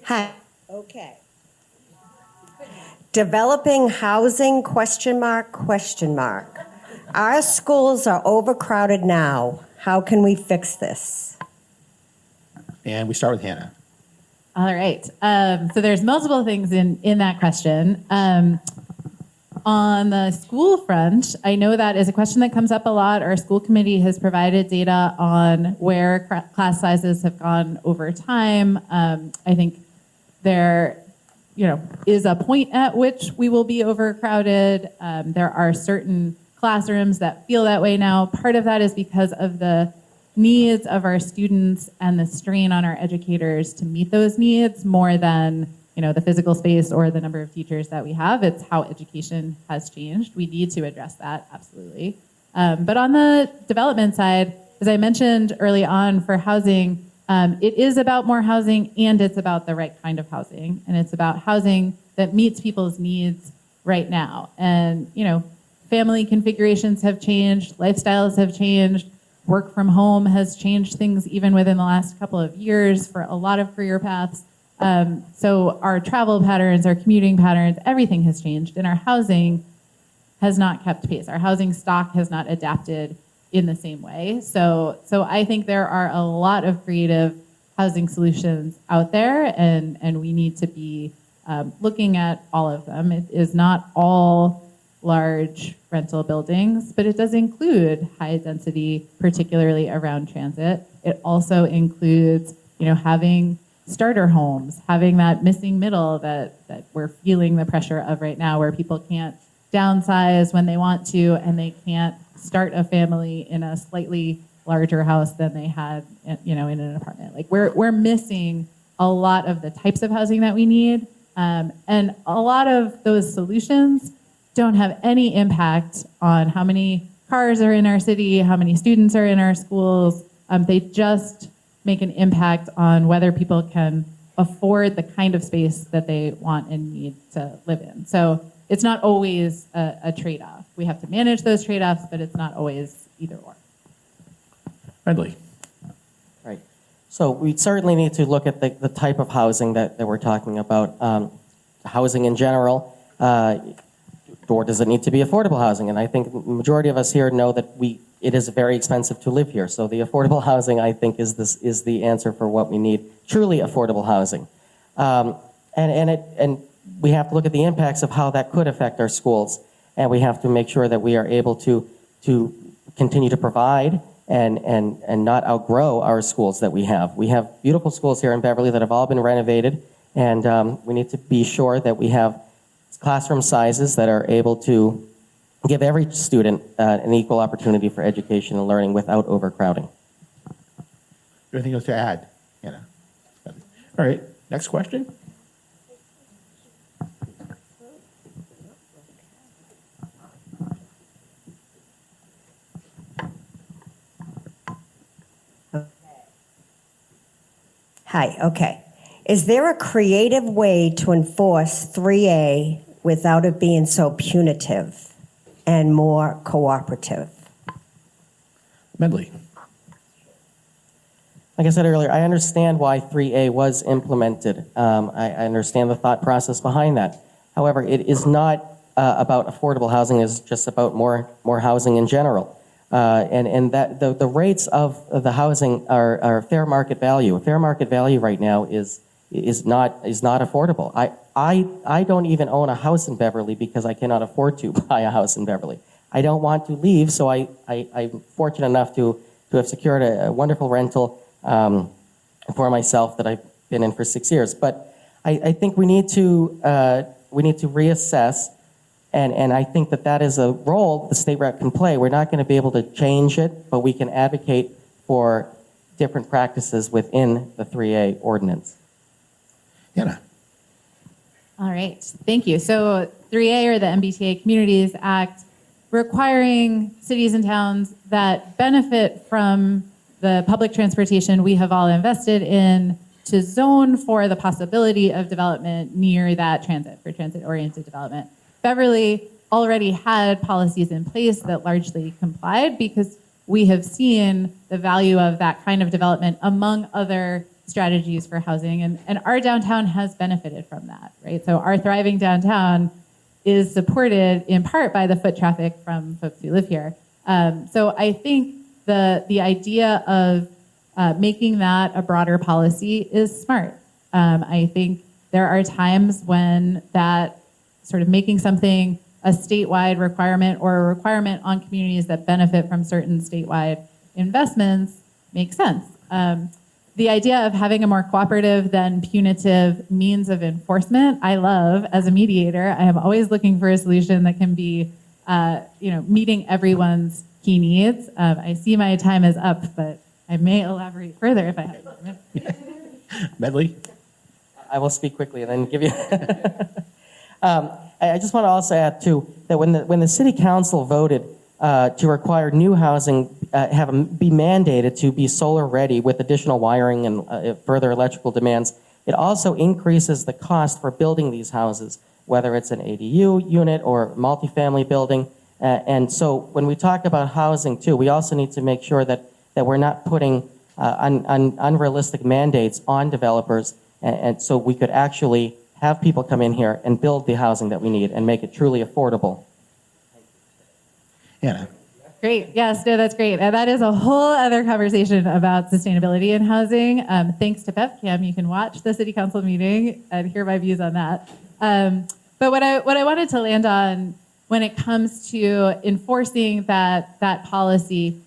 Hi. Okay. Developing housing, question mark, question mark. Our schools are overcrowded now. How can we fix this? And we start with Hannah. All right. So there's multiple things in that question. On the school front, I know that is a question that comes up a lot. Our school committee has provided data on where class sizes have gone over time. I think there, is a point at which we will be overcrowded. There are certain classrooms that feel that way now. Part of that is because of the needs of our students and the strain on our educators to meet those needs more than the physical space or the number of teachers that we have. It's how education has changed. We need to address that, absolutely. But on the development side, as I mentioned early on for housing, it is about more housing and it's about the right kind of housing. And it's about housing that meets people's needs right now. And, family configurations have changed, lifestyles have changed, work from home has changed things even within the last couple of years for a lot of career paths. So our travel patterns, our commuting patterns, everything has changed, and our housing has not kept pace. Our housing stock has not adapted in the same way. So I think there are a lot of creative housing solutions out there, and we need to be looking at all of them. It is not all large rental buildings, but it does include high density, particularly around transit. It also includes, having starter homes, having that missing middle that we're feeling the pressure of right now, where people can't downsize when they want to, and they can't start a family in a slightly larger house than they had, in an apartment. Like we're missing a lot of the types of housing that we need, and a lot of those solutions don't have any impact on how many cars are in our city, how many students are in our schools. They just make an impact on whether people can afford the kind of space that they want and need to live in. So it's not always a trade-off. We have to manage those trade-offs, but it's not always either or. Medley. Right. So we certainly need to look at the type of housing that we're talking about. Housing in general, or does it need to be affordable housing? And I think the majority of us here know that it is very expensive to live here. So the affordable housing, I think, is the answer for what we need. Truly affordable housing, and we have to look at the impacts of how that could affect our schools, and we have to make sure that we are able to continue to provide and not outgrow our schools that we have. We have beautiful schools here in Beverly that have all been renovated, and we need to be sure that we have classroom sizes that are able to give every student an equal opportunity for education and learning without overcrowding. Anything else to add? All right, next question. Hi, okay. Is there a creative way to enforce 3A without it being so punitive and more cooperative? Medley. Like I said earlier, I understand why 3A was implemented. I understand the thought process behind that. However, it is not about affordable housing. It's just about more housing in general. And that the rates of the housing are fair market value. Fair market value right now is not affordable. I don't even own a house in Beverly because I cannot afford to buy a house in Beverly. I don't want to leave, so I'm fortunate enough to have secured a wonderful rental for myself that I've been in for 6 years. But I think we need to reassess, and I think that is a role the state rep can play. We're not going to be able to change it, but we can advocate for different practices within the 3A ordinance. Yana. All right, thank you. So 3A, or the MBTA Communities Act, requiring cities and towns that benefit from the public transportation we have all invested in to zone for the possibility of development near that transit, for transit-oriented development. Beverly already had policies in place that largely complied because we have seen the value of that kind of development among other strategies for housing, and our downtown has benefited from that, right? So our thriving downtown is supported in part by the foot traffic from folks who live here. So I think the idea of making that a broader policy is smart. I think there are times when that sort of making something a statewide requirement or a requirement on communities that benefit from certain statewide investments makes sense. The idea of having a more cooperative than punitive means of enforcement, I love as a mediator. I am always looking for a solution that can be, meeting everyone's key needs. I see my time is up, but I may elaborate further if I have time. Medley? I will speak quickly and then give you. I just want to also add too that when the city council voted to require new housing be mandated to be solar ready with additional wiring and further electrical demands, it also increases the cost for building these houses, whether it's an ADU unit or multifamily building. And so when we talk about housing too, we also need to make sure that we're not putting unrealistic mandates on developers, and so we could actually have people come in here and build the housing that we need and make it truly affordable. Hannah? Great. Yes, no, that's great. And that is a whole other conversation about sustainability in housing. Thanks to BevCam, you can watch the city council meeting and hear my views on that. But what I wanted to land on when it comes to enforcing that policy,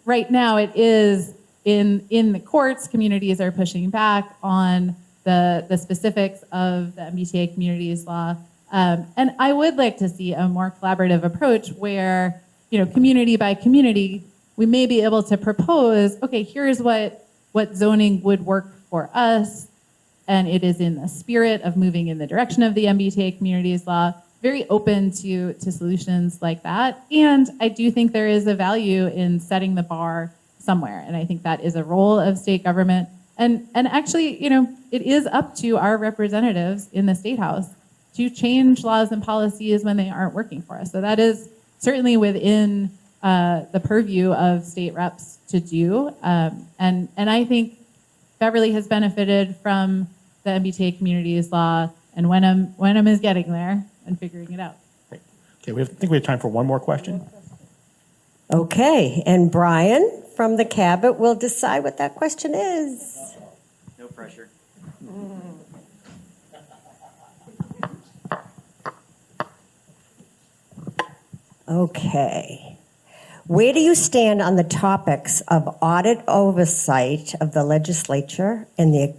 right now it is in the courts, communities are pushing back on the specifics of the MBTA communities law. And I would like to see a more collaborative approach where, community by community, we may be able to propose, okay, here's what zoning would work for us, and it is in the spirit of moving in the direction of the MBTA communities law. Very open to solutions like that. And I do think there is a value in setting the bar somewhere. And I think that is a role of state government. And actually, it is up to our representatives in the State House to change laws and policies when they aren't working for us. So that is certainly within the purview of state reps to do. And I think Beverly has benefited from the MBTA communities law, and Wenham is getting there and figuring it out. Okay, I think we have time for one more question. Okay, and Brian from the Cabot will decide what that question is. No pressure. Okay. Where do you stand on the topics of audit oversight of the legislature and the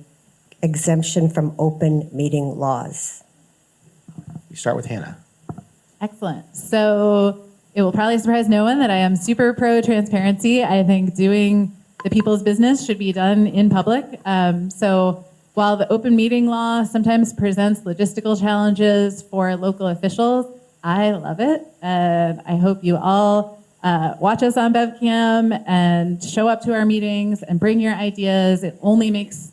exemption from open meeting laws? We start with Hannah. Excellent. So it will probably surprise no one that I am super pro transparency. I think doing the people's business should be done in public. So while the open meeting law sometimes presents logistical challenges for local officials, I love it. And I hope you all watch us on BevCam and show up to our meetings and bring your ideas. It only makes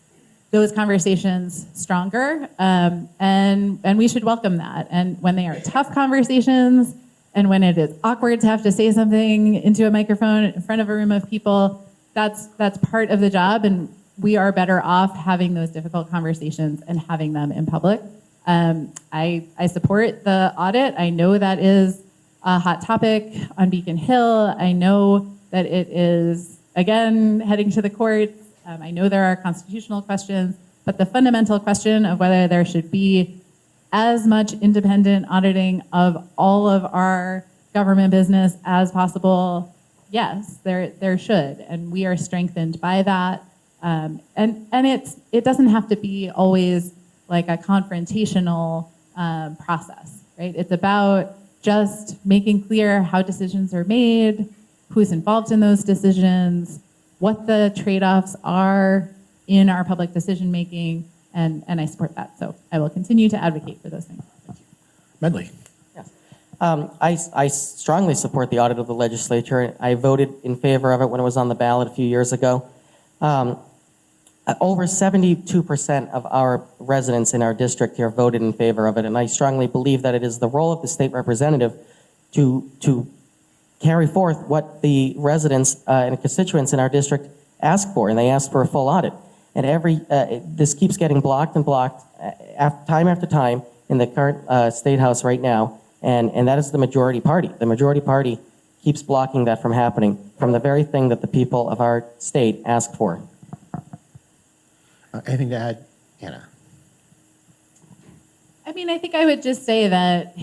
those conversations stronger, and we should welcome that. And when they are tough conversations, and when it is awkward to have to say something into a microphone in front of a room of people, that's part of the job, and we are better off having those difficult conversations and having them in public. I support the audit. I know that is a hot topic on Beacon Hill. I know that it is, again, heading to the courts. I know there are constitutional questions, but the fundamental question of whether there should be as much independent auditing of all of our government business as possible, yes, there should, and we are strengthened by that. And it doesn't have to be always like a confrontational process, right? It's about just making clear how decisions are made, who's involved in those decisions, what the trade-offs are in our public decision-making, and I support that. So I will continue to advocate for those things. Medley? Yes. I strongly support the audit of the legislature. I voted in favor of it when it was on the ballot a few years ago. Over 72% of our residents in our district here voted in favor of it, and I strongly believe that it is the role of the state representative to carry forth what the residents and constituents in our district ask for, and they ask for a full audit. And this keeps getting blocked and blocked time after time in the current State House right now, and that is the majority party. The majority party keeps blocking that from happening, from the very thing that the people of our state asked for. Anything to add, Hannah? I mean, I think I would just say that,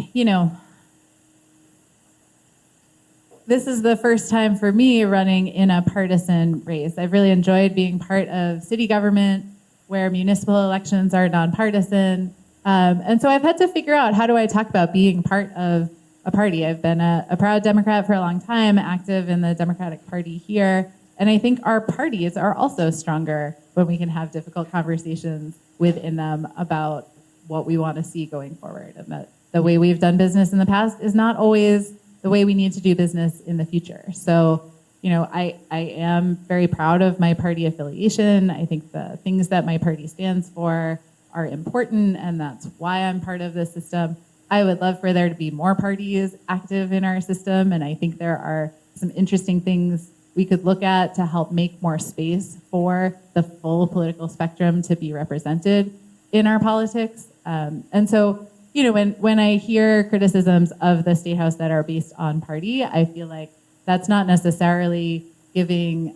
this is the first time for me running in a partisan race. I've really enjoyed being part of city government where municipal elections are nonpartisan. And so I've had to figure out, how do I talk about being part of a party? I've been a proud Democrat for a long time, active in the Democratic Party here. And I think our parties are also stronger when we can have difficult conversations within them about what we want to see going forward. And that the way we've done business in the past is not always the way we need to do business in the future. So, I am very proud of my party affiliation. I think the things that my party stands for are important, and that's why I'm part of the system. I would love for there to be more parties active in our system, and I think there are some interesting things we could look at to help make more space for the full political spectrum to be represented in our politics. And so, when I hear criticisms of the State House that are based on party, I feel like that's not necessarily giving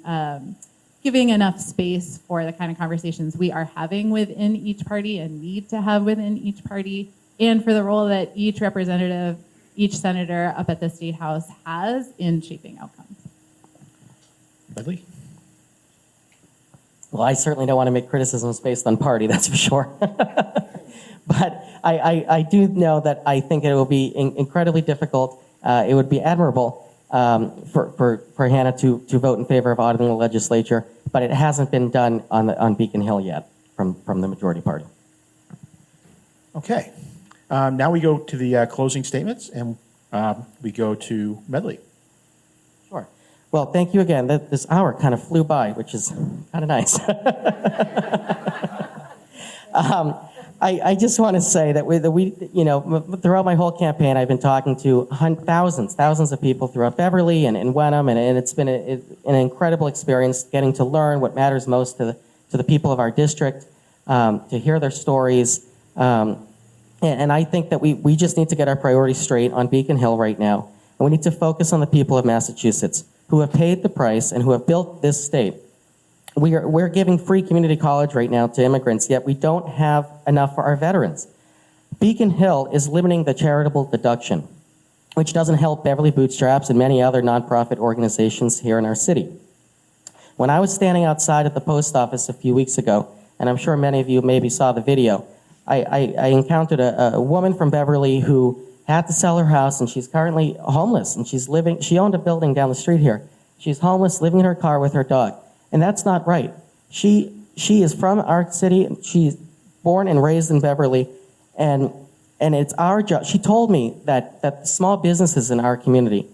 enough space for the kind of conversations we are having within each party and need to have within each party, and for the role that each representative, each senator up at the State House has in shaping outcomes. Medley? Well, I certainly don't want to make criticisms based on party, that's for sure. But I do know that I think it will be incredibly difficult. It would be admirable for Hannah to vote in favor of auditing the legislature, but it hasn't been done on Beacon Hill yet from the majority party. Okay. Now we go to the closing statements, and we go to Medley. Sure. Well, thank you again. This hour kind of flew by, which is kind of nice. I just want to say that we, throughout my whole campaign, I've been talking to thousands of people throughout Beverly and in Wenham, and it's been an incredible experience getting to learn what matters most to the people of our district, to hear their stories. And I think that we just need to get our priorities straight on Beacon Hill right now. And we need to focus on the people of Massachusetts who have paid the price and who have built this state. We're giving free community college right now to immigrants, yet we don't have enough for our veterans. Beacon Hill is limiting the charitable deduction, which doesn't help Beverly Bootstraps and many other nonprofit organizations here in our city. When I was standing outside at the post office a few weeks ago, and I'm sure many of you maybe saw the video, I encountered a woman from Beverly who had to sell her house, and she's currently homeless, and she owned a building down the street here. She's homeless, living in her car with her dog. And that's not right. She is from our city. She's born and raised in Beverly, and it's our job. She told me that small businesses in our community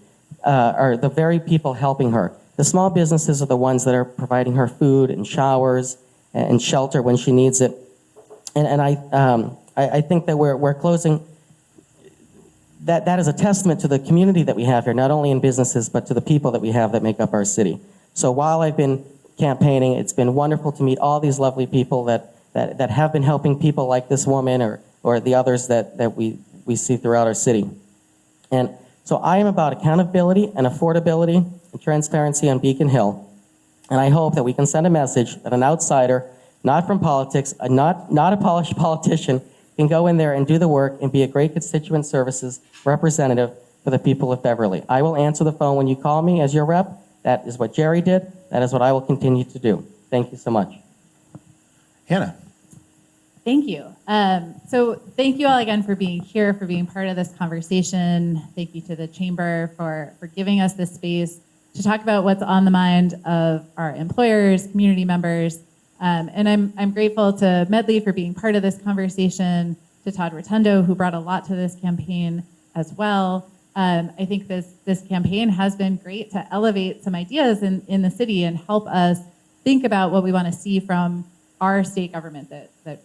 are the very people helping her. The small businesses are the ones that are providing her food and showers and shelter when she needs it. And I think that we're closing. That is a testament to the community that we have here, not only in businesses but to the people that we have that make up our city. So while I've been campaigning, it's been wonderful to meet all these lovely people that have been helping people like this woman or the others that we see throughout our city. And so I am about accountability and affordability and transparency on Beacon Hill. And I hope that we can send a message that an outsider, not from politics, not a polished politician, can go in there and do the work and be a great constituent services representative for the people of Beverly. I will answer the phone when you call me as your rep. That is what Jerry did. That is what I will continue to do. Thank you so much. Hannah. Thank you. So thank you all again for being here, for being part of this conversation. Thank you to the Chamber for giving us this space to talk about what's on the mind of our employers, community members. And I'm grateful to Medley for being part of this conversation, to Todd Rotundo, who brought a lot to this campaign as well. I think this campaign has been great to elevate some ideas in the city and help us think about what we want to see from our state government that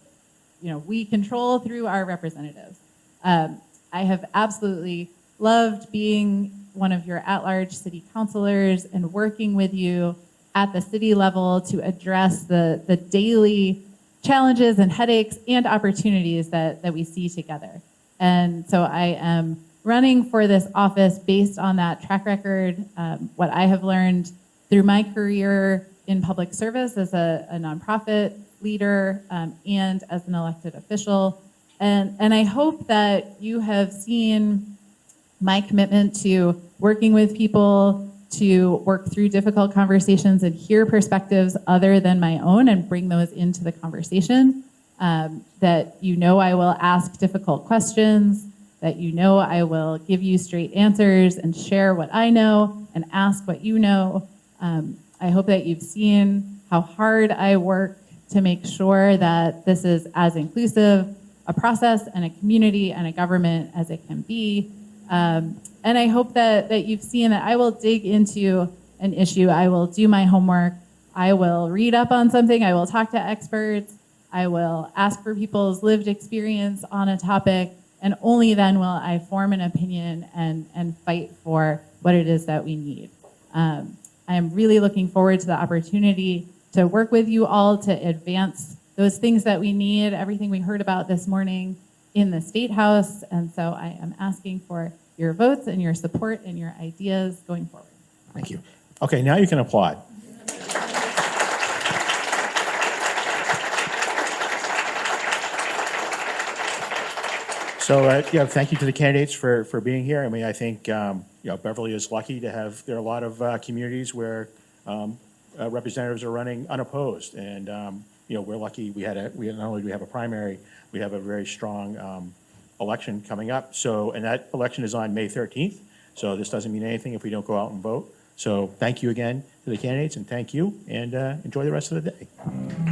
we control through our representatives. I have absolutely loved being one of your at-large city councilors and working with you at the city level to address the daily challenges and headaches and opportunities that we see together. And so I am running for this office based on that track record, what I have learned through my career in public service as a nonprofit leader and as an elected official. And I hope that you have seen my commitment to working with people, to work through difficult conversations and hear perspectives other than my own and bring those into the conversation. That I will ask difficult questions, that I will give you straight answers and share what I know and ask what you know. I hope that you've seen how hard I work to make sure that this is as inclusive a process and a community and a government as it can be. And I hope that you've seen that I will dig into an issue. I will do my homework. I will read up on something. I will talk to experts. I will ask for people's lived experience on a topic. And only then will I form an opinion and fight for what it is that we need. I am really looking forward to the opportunity to work with you all to advance those things that we need, everything we heard about this morning in the State House. And so I am asking for your votes and your support and your ideas going forward. Thank you. Okay, now you can applaud. So, thank you to the candidates for being here. I mean, I think, Beverly is lucky to have, there are a lot of communities where representatives are running unopposed. And, we're lucky we not only do we have a primary, we have a very strong election coming up. So, and that election is on May 13th. So this doesn't mean anything if we don't go out and vote. So thank you again to the candidates, and thank you, and enjoy the rest of the day.